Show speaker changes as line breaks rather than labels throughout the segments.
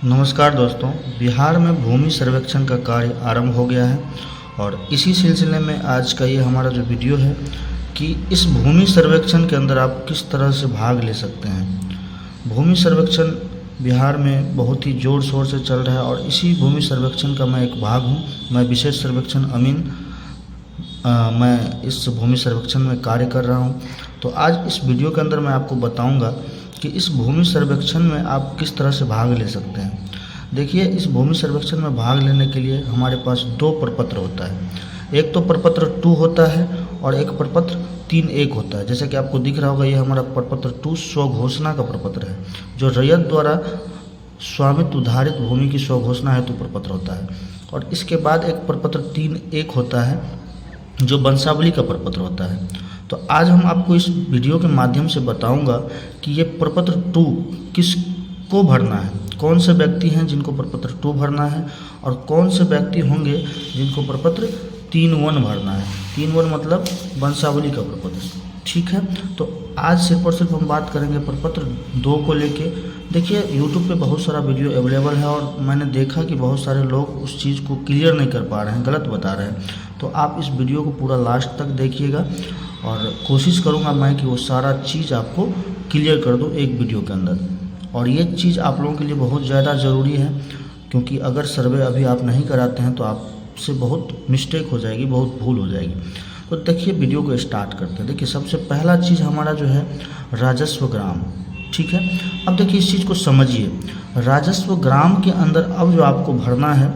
नमस्कार दोस्तों, बिहार में भूमि सर्वेक्षण का कार्य आरंभ हो गया है और इसी सिलसिले में आज का ये हमारा जो वीडियो है कि इस भूमि सर्वेक्षण के अंदर आप किस तरह से भाग ले सकते हैं। भूमि सर्वेक्षण बिहार में बहुत ही ज़ोर शोर से चल रहा है और इसी भूमि सर्वेक्षण का मैं एक भाग हूँ। मैं विशेष सर्वेक्षण अमीन मैं इस भूमि सर्वेक्षण में कार्य कर रहा हूँ। तो आज इस वीडियो के अंदर मैं आपको बताऊँगा कि इस भूमि सर्वेक्षण में आप किस तरह से भाग ले सकते हैं। देखिए, इस भूमि सर्वेक्षण में भाग लेने के लिए हमारे पास दो प्रपत्र होता है। एक तो प्रपत्र 2 होता है और एक प्रपत्र 3.1 होता है। जैसे कि आपको दिख रहा होगा, ये हमारा प्रपत्र 2 स्वघोषणा का प्रपत्र है, जो रैयत द्वारा स्वामित्व उधारित भूमि की स्वघोषणा हेतु प्रपत्र होता है। और इसके बाद एक प्रपत्र 3.1 होता है, जो वंशावली का प्रपत्र होता है। तो आज हम आपको इस वीडियो के माध्यम से बताऊंगा कि ये प्रपत्र 2 किसको भरना है, कौन से व्यक्ति हैं जिनको प्रपत्र 2 भरना है और कौन से व्यक्ति होंगे जिनको प्रपत्र 3.1 भरना है। 3.1 मतलब वंशावली का प्रपत्र, ठीक है। तो आज सिर्फ और सिर्फ हम बात करेंगे प्रपत्र 2 को लेके। देखिए, यूट्यूब पे बहुत सारा वीडियो अवेलेबल है और मैंने देखा कि बहुत सारे लोग उस चीज़ को क्लियर नहीं कर पा रहे हैं, गलत बता रहे हैं। तो आप इस वीडियो को पूरा लास्ट तक देखिएगा और कोशिश करूंगा मैं कि वो सारा चीज़ आपको क्लियर कर दूं एक वीडियो के अंदर। और ये चीज़ आप लोगों के लिए बहुत ज़्यादा ज़रूरी है, क्योंकि अगर सर्वे अभी आप नहीं कराते हैं तो आपसे बहुत मिस्टेक हो जाएगी, बहुत भूल हो जाएगी। तो देखिए, वीडियो को स्टार्ट करते हैं। देखिए, सबसे पहला चीज़ हमारा जो है राजस्व ग्राम, ठीक है। अब देखिए, इस चीज़ को समझिए। राजस्व ग्राम के अंदर अब जो आपको भरना है,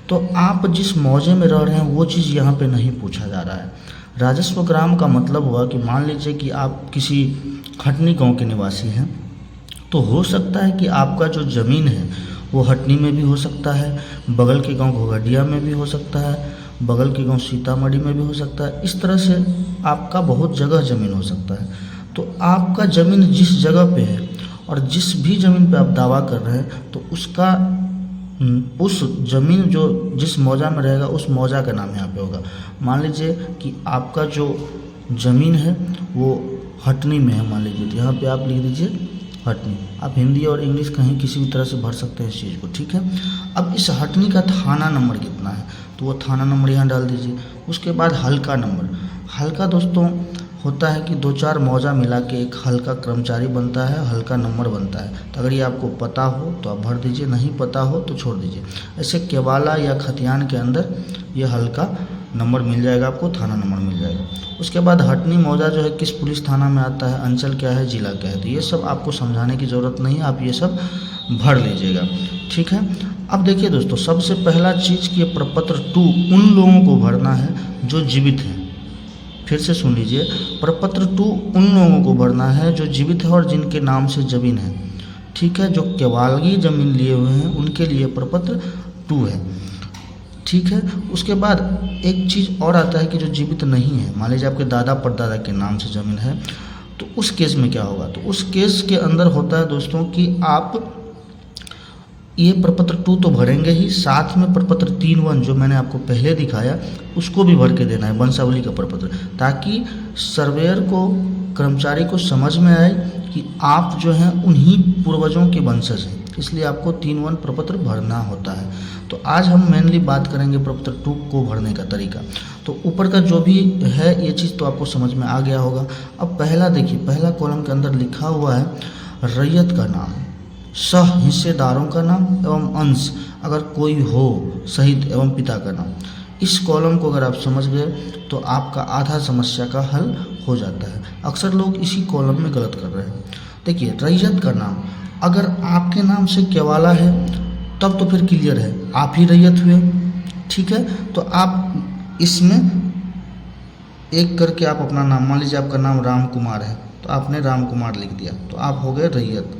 तो आप जिस मौजे में रह रहे हैं वो चीज़ यहाँ पे नहीं पूछा जा रहा है। राजस्व ग्राम का मतलब हुआ कि मान लीजिए कि आप किसी हटनी गांव के निवासी हैं, तो हो सकता है कि आपका जो ज़मीन है वो हटनी में भी हो सकता है, बगल के गांव घोघडिया में भी हो सकता है, बगल के गांव सीतामढ़ी में भी हो सकता है। इस तरह से आपका बहुत जगह ज़मीन हो सकता है। तो आपका ज़मीन जिस जगह पे है और जिस भी ज़मीन पे आप दावा कर रहे हैं, तो उसका उस ज़मीन जो जिस मौजा में रहेगा उस मौजा का नाम यहाँ पे होगा। मान लीजिए कि आपका जो ज़मीन है वो हटनी में है, मान लीजिए, तो यहाँ पे आप लिख दीजिए हटनी। आप हिंदी और इंग्लिश कहीं किसी भी तरह से भर सकते हैं इस चीज़ को, ठीक है। अब इस हटनी का थाना नंबर कितना है, तो वो थाना नंबर यहाँ डाल दीजिए। उसके बाद हल्का नंबर। हल्का दोस्तों होता है कि 2-4 मौजा मिला के एक हल्का कर्मचारी बनता है, हल्का नंबर बनता है। तो अगर ये आपको पता हो तो आप भर दीजिए, नहीं पता हो तो छोड़ दीजिए। ऐसे केवाला या खतियान के अंदर ये हल्का नंबर मिल जाएगा आपको, थाना नंबर मिल जाएगा। उसके बाद हटनी मौजा जो है किस पुलिस थाना में आता है, अंचल क्या है, जिला क्या है, तो ये सब आपको समझाने की ज़रूरत नहीं है, आप ये सब भर लीजिएगा, ठीक है। अब देखिए दोस्तों, सबसे पहला चीज़ कि प्रपत्र 2 उन लोगों को भरना है जो जीवित हैं। फिर से सुन लीजिए, प्रपत्र 2 उन लोगों को भरना है जो जीवित है और जिनके नाम से ज़मीन है, ठीक है। जो केवालगी ज़मीन लिए हुए हैं उनके लिए प्रपत्र 2 है, ठीक है। उसके बाद एक चीज़ और आता है कि जो जीवित नहीं है, मान लीजिए आपके दादा परदादा के नाम से ज़मीन है, तो उस केस में क्या होगा, तो उस केस के अंदर होता है दोस्तों कि आप ये प्रपत्र 2 तो भरेंगे ही, साथ में प्रपत्र 3.1 जो मैंने आपको पहले दिखाया उसको भी भर के देना है, वंशावली का प्रपत्र, ताकि सर्वेयर को, कर्मचारी को समझ में आए कि आप जो हैं उन्हीं पूर्वजों के वंशज हैं। इसलिए आपको 3.1 प्रपत्र भरना होता है। तो आज हम मेनली बात करेंगे प्रपत्र 2 को भरने का तरीका। तो ऊपर का जो भी है ये चीज़ तो आपको समझ में आ गया होगा। अब पहला देखिए, पहला कॉलम के अंदर लिखा हुआ है रैयत का नाम, सह हिस्सेदारों का नाम एवं अंश अगर कोई हो सहित एवं पिता का नाम। इस कॉलम को अगर आप समझ गए तो आपका आधा समस्या का हल हो जाता है। अक्सर लोग इसी कॉलम में गलत कर रहे हैं। देखिए, रैयत का नाम अगर आपके नाम से केवाला है तब तो फिर क्लियर है, आप ही रैयत हुए, ठीक है। तो आप इसमें एक करके आप अपना नाम, मान लीजिए आपका नाम राम कुमार है तो आपने राम कुमार लिख दिया, तो आप हो गए रैयत।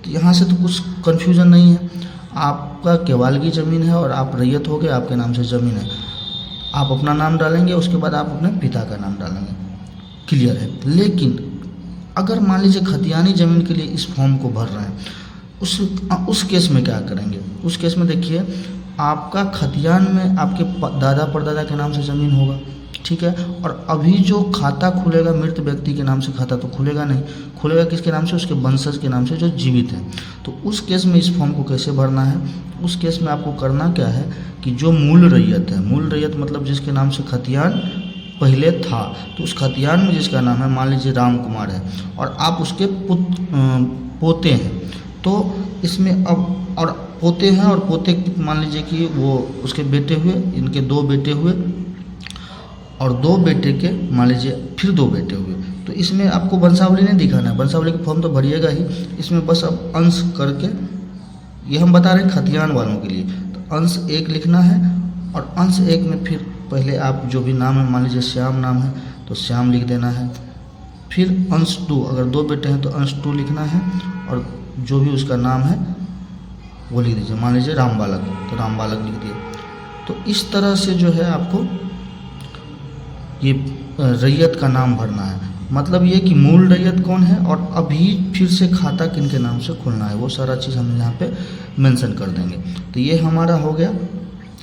तो यहाँ से तो कुछ कन्फ्यूज़न नहीं है, आपका केवालगी ज़मीन है और आप रैयत हो गए, आपके नाम से ज़मीन है। आप अपना नाम डालेंगे, उसके बाद आप अपने पिता का नाम डालेंगे, क्लियर है। लेकिन अगर मान लीजिए खतियानी ज़मीन के लिए इस फॉर्म को भर रहे हैं, उस केस में क्या करेंगे। उस केस में देखिए, आपका खतियान में आपके दादा परदादा के नाम से ज़मीन होगा, ठीक है। और अभी जो खाता खुलेगा मृत व्यक्ति के नाम से खाता तो खुलेगा नहीं, खुलेगा किसके नाम से, उसके वंशज के नाम से जो जीवित है। तो उस केस में इस फॉर्म को कैसे भरना है, उस केस में आपको करना क्या है कि जो मूल रैयत है, मूल रैयत मतलब जिसके नाम से खतियान पहले था, तो उस खतियान में जिसका नाम है मान लीजिए राम कुमार है और आप उसके पोते हैं, तो इसमें अब और पोते हैं और पोते मान लीजिए कि वो उसके बेटे हुए, इनके 2 बेटे हुए और 2 बेटे के मान लीजिए फिर 2 बेटे हुए। तो इसमें आपको वंशावली नहीं दिखाना है, वंशावली का फॉर्म तो भरिएगा ही, इसमें बस अब अंश करके, ये हम बता रहे हैं खतियान वालों के लिए, तो अंश 1 लिखना है और अंश 1 में फिर पहले आप जो भी नाम है, मान लीजिए श्याम नाम है तो श्याम लिख देना है। फिर अंश 2, अगर 2 बेटे हैं तो अंश 2 लिखना है और जो भी उसका नाम है वो लिख दीजिए, मान लीजिए राम बालक, तो राम बालक लिख दिए। तो इस तरह से जो है आपको ये रैयत का नाम भरना है। मतलब ये कि मूल रैयत कौन है और अभी फिर से खाता किन के नाम से खुलना है, वो सारा चीज़ हम यहाँ पे मेंशन कर देंगे। तो ये हमारा हो गया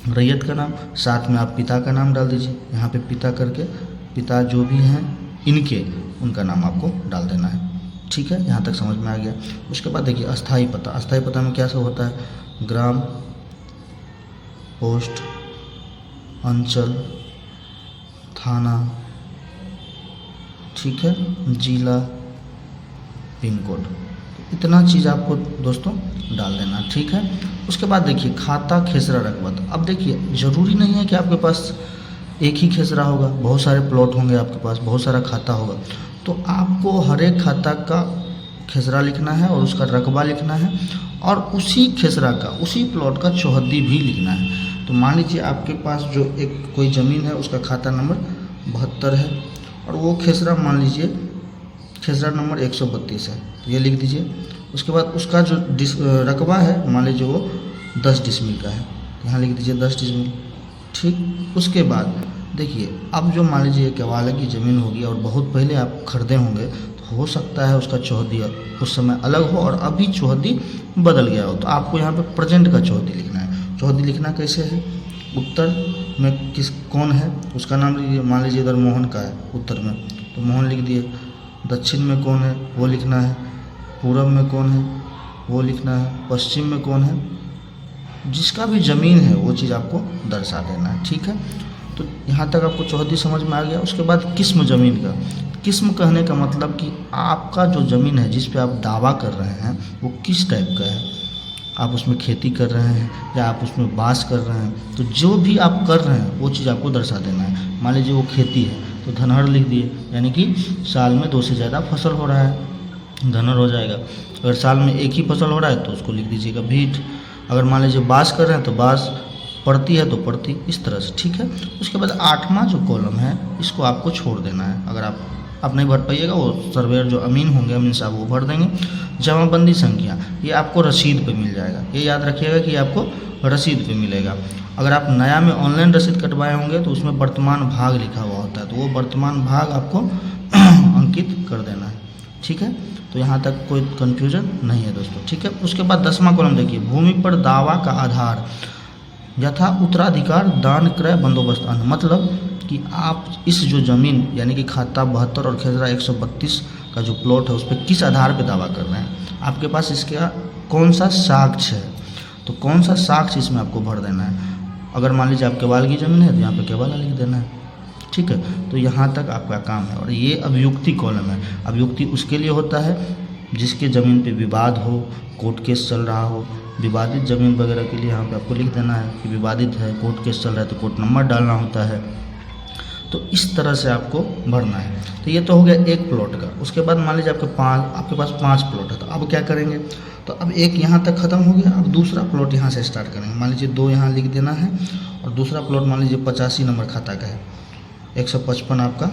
रैयत का नाम। साथ में आप पिता का नाम डाल दीजिए, यहाँ पे पिता करके, पिता जो भी हैं इनके, उनका नाम आपको डाल देना है। ठीक है, यहाँ तक समझ में आ गया। उसके बाद देखिए अस्थाई पता, अस्थाई पता में क्या सब होता है, ग्राम, पोस्ट, अंचल, थाना, ठीक है, जिला, पिन कोड, इतना चीज़ आपको दोस्तों डाल देना, ठीक है। उसके बाद देखिए खाता खेसरा रकबा। तो अब देखिए ज़रूरी नहीं है कि आपके पास एक ही खेसरा होगा, बहुत सारे प्लॉट होंगे आपके पास, बहुत सारा खाता होगा, तो आपको हर एक खाता का खेसरा लिखना है और उसका रकबा लिखना है और उसी खेसरा का, उसी प्लॉट का चौहद्दी भी लिखना है। तो मान लीजिए आपके पास जो एक कोई ज़मीन है उसका खाता नंबर 72 है और वो खेसरा मान लीजिए खेसरा नंबर 132 है, तो ये लिख दीजिए। उसके बाद उसका जो रकबा है मान लीजिए वो 10 डिसमिल का है, यहाँ लिख दीजिए 10 डिसमिल, ठीक। उसके बाद देखिए अब जो मान लीजिए केवाला की ज़मीन होगी और बहुत पहले आप खरीदे होंगे, तो हो सकता है उसका चौहद्दी उस समय अलग हो और अभी चौहद्दी बदल गया हो, तो आपको यहाँ पे प्रेजेंट का चौहद्दी लिखना है। चौहद्दी लिखना कैसे है, उत्तर में कौन है उसका नाम लीजिए, मान लीजिए इधर मोहन का है उत्तर में, तो मोहन लिख दिए। दक्षिण में कौन है वो लिखना है, पूरब में कौन है वो लिखना है, पश्चिम में कौन है, जिसका भी ज़मीन है वो चीज़ आपको दर्शा देना है, ठीक है। तो यहाँ तक आपको चौहद्दी समझ में आ गया। उसके बाद किस्म ज़मीन का, किस्म कहने का मतलब कि आपका जो ज़मीन है जिस पे आप दावा कर रहे हैं वो किस टाइप का है, आप उसमें खेती कर रहे हैं या आप उसमें बास कर रहे हैं, तो जो भी आप कर रहे हैं वो चीज़ आपको दर्शा देना है। मान लीजिए वो खेती है तो धनहर लिख दिए, यानी कि साल में 2 से ज़्यादा फसल हो रहा है, धनहर हो जाएगा। अगर साल में एक ही फसल हो रहा है तो उसको लिख दीजिएगा भीट। अगर मान लीजिए बास कर रहे हैं तो बास, पड़ती है तो पड़ती, इस तरह से, ठीक है। उसके बाद 8वां जो कॉलम है इसको आपको छोड़ देना है, अगर आप नहीं भर पाइएगा वो सर्वेयर जो अमीन होंगे, अमीन साहब वो भर देंगे। जमाबंदी संख्या ये आपको रसीद पे मिल जाएगा, ये याद रखिएगा कि आपको रसीद पे मिलेगा। अगर आप नया में ऑनलाइन रसीद कटवाए होंगे तो उसमें वर्तमान भाग लिखा हुआ होता है, तो वो वर्तमान भाग आपको अंकित कर देना है, ठीक है। तो यहाँ तक कोई कन्फ्यूजन नहीं है दोस्तों, ठीक है। उसके बाद 10वां कॉलम देखिए, भूमि पर दावा का आधार यथा उत्तराधिकार दान क्रय बंदोबस्त अन्य, मतलब कि आप इस जो ज़मीन यानी कि खाता 72 और खेसरा 132 का जो प्लॉट है उस पर किस आधार पे दावा कर रहे हैं, आपके पास इसका कौन सा साक्ष्य है, तो कौन सा साक्ष्य इसमें आपको भर देना है। अगर मान लीजिए आप केवाल की ज़मीन है तो यहाँ पे केवाला लिख देना है, ठीक है। तो यहाँ तक आपका काम है। और ये अभियुक्ति कॉलम है, अभियुक्ति उसके लिए होता है जिसके ज़मीन पे विवाद हो, कोर्ट केस चल रहा हो, विवादित ज़मीन वगैरह के लिए यहाँ पे आपको लिख देना है कि विवादित है, कोर्ट केस चल रहा है तो कोर्ट नंबर डालना होता है। तो इस तरह से आपको भरना है। तो ये तो हो गया एक प्लॉट का। उसके बाद मान लीजिए आपके पास 5 प्लॉट है, तो अब क्या करेंगे, तो अब एक यहाँ तक ख़त्म हो गया, अब दूसरा प्लॉट यहाँ से स्टार्ट करेंगे। मान लीजिए 2 यहाँ लिख देना है और दूसरा प्लॉट मान लीजिए 85 नंबर खाता का है, 155 आपका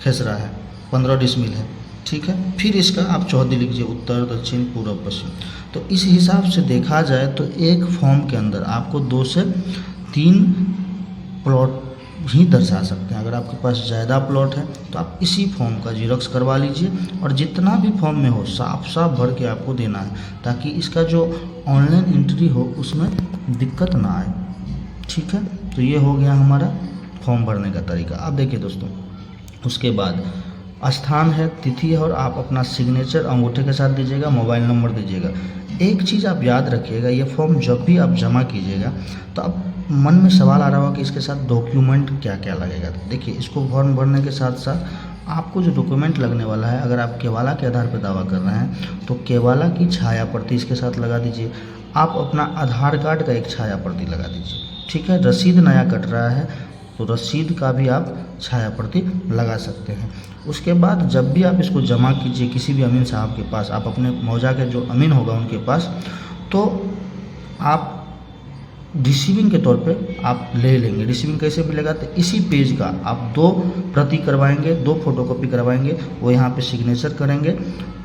खेसरा है, 15 डिसमिल है, ठीक है। फिर इसका आप चौहद्दी लीजिए, उत्तर, दक्षिण, पूर्व, पश्चिम। तो इस हिसाब से देखा जाए तो एक फॉर्म के अंदर आपको 2 से 3 प्लॉट ही दर्शा सकते हैं। अगर आपके पास ज़्यादा प्लॉट है तो आप इसी फॉर्म का जीरोक्स करवा लीजिए और जितना भी फॉर्म में हो साफ साफ भर के आपको देना है, ताकि इसका जो ऑनलाइन एंट्री हो उसमें दिक्कत ना आए, ठीक है। तो ये हो गया हमारा फॉर्म भरने का तरीका। अब देखिए दोस्तों, उसके बाद स्थान है, तिथि है और आप अपना सिग्नेचर अंगूठे के साथ दीजिएगा, मोबाइल नंबर दीजिएगा। एक चीज़ आप याद रखिएगा, ये फॉर्म जब भी आप जमा कीजिएगा तो अब मन में सवाल आ रहा होगा कि इसके साथ डॉक्यूमेंट क्या क्या लगेगा। तो देखिए, इसको फॉर्म भरने के साथ साथ आपको जो डॉक्यूमेंट लगने वाला है, अगर आप केवाला के आधार पर दावा कर रहे हैं तो केवाला की छाया प्रति इसके साथ लगा दीजिए। आप अपना आधार कार्ड का एक छाया प्रति लगा दीजिए, ठीक है। रसीद नया कट रहा है तो रसीद का भी आप छाया प्रति लगा सकते हैं। उसके बाद जब भी आप इसको जमा कीजिए किसी भी अमीन साहब के पास, आप अपने मौजा के जो अमीन होगा उनके पास, तो आप रिसीविंग के तौर पे आप ले लेंगे। रिसीविंग कैसे मिलेगा, तो इसी पेज का आप 2 प्रति करवाएंगे, 2 फोटोकॉपी करवाएंगे, वो यहाँ पे सिग्नेचर करेंगे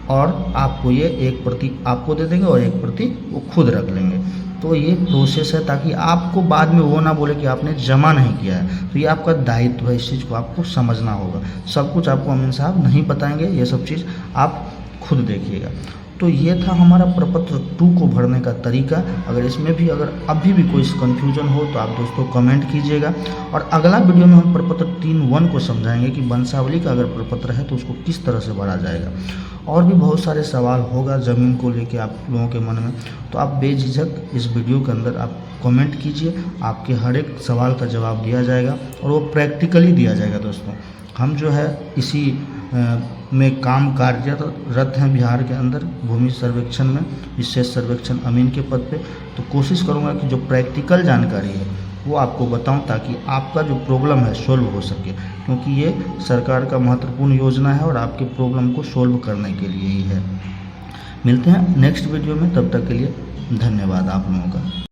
और आपको ये 1 प्रति आपको दे देंगे और 1 प्रति वो खुद रख लेंगे। तो ये प्रोसेस है ताकि आपको बाद में वो ना बोले कि आपने जमा नहीं किया है। तो ये आपका दायित्व है, इस चीज़ को आपको समझना होगा। सब कुछ आपको अमीन साहब नहीं बताएंगे, ये सब चीज़ आप खुद देखिएगा। तो ये था हमारा प्रपत्र 2 को भरने का तरीका। अगर इसमें भी अगर अभी भी कोई कन्फ्यूजन हो तो आप दोस्तों कमेंट कीजिएगा, और अगला वीडियो में हम प्रपत्र 3(1) को समझाएंगे कि वंशावली का अगर प्रपत्र है तो उसको किस तरह से भरा जाएगा। और भी बहुत सारे सवाल होगा ज़मीन को लेके आप लोगों के मन में, तो आप बेझिझक इस वीडियो के अंदर आप कमेंट कीजिए, आपके हर एक सवाल का जवाब दिया जाएगा और वो प्रैक्टिकली दिया जाएगा। दोस्तों, हम जो है इसी में काम कार्यरत हैं बिहार के अंदर भूमि सर्वेक्षण में, विशेष सर्वेक्षण अमीन के पद पे। तो कोशिश करूंगा कि जो प्रैक्टिकल जानकारी है वो आपको बताऊं ताकि आपका जो प्रॉब्लम है सोल्व हो सके, क्योंकि ये सरकार का महत्वपूर्ण योजना है और आपके प्रॉब्लम को सोल्व करने के लिए ही है। मिलते हैं नेक्स्ट वीडियो में, तब तक के लिए धन्यवाद आप लोगों का।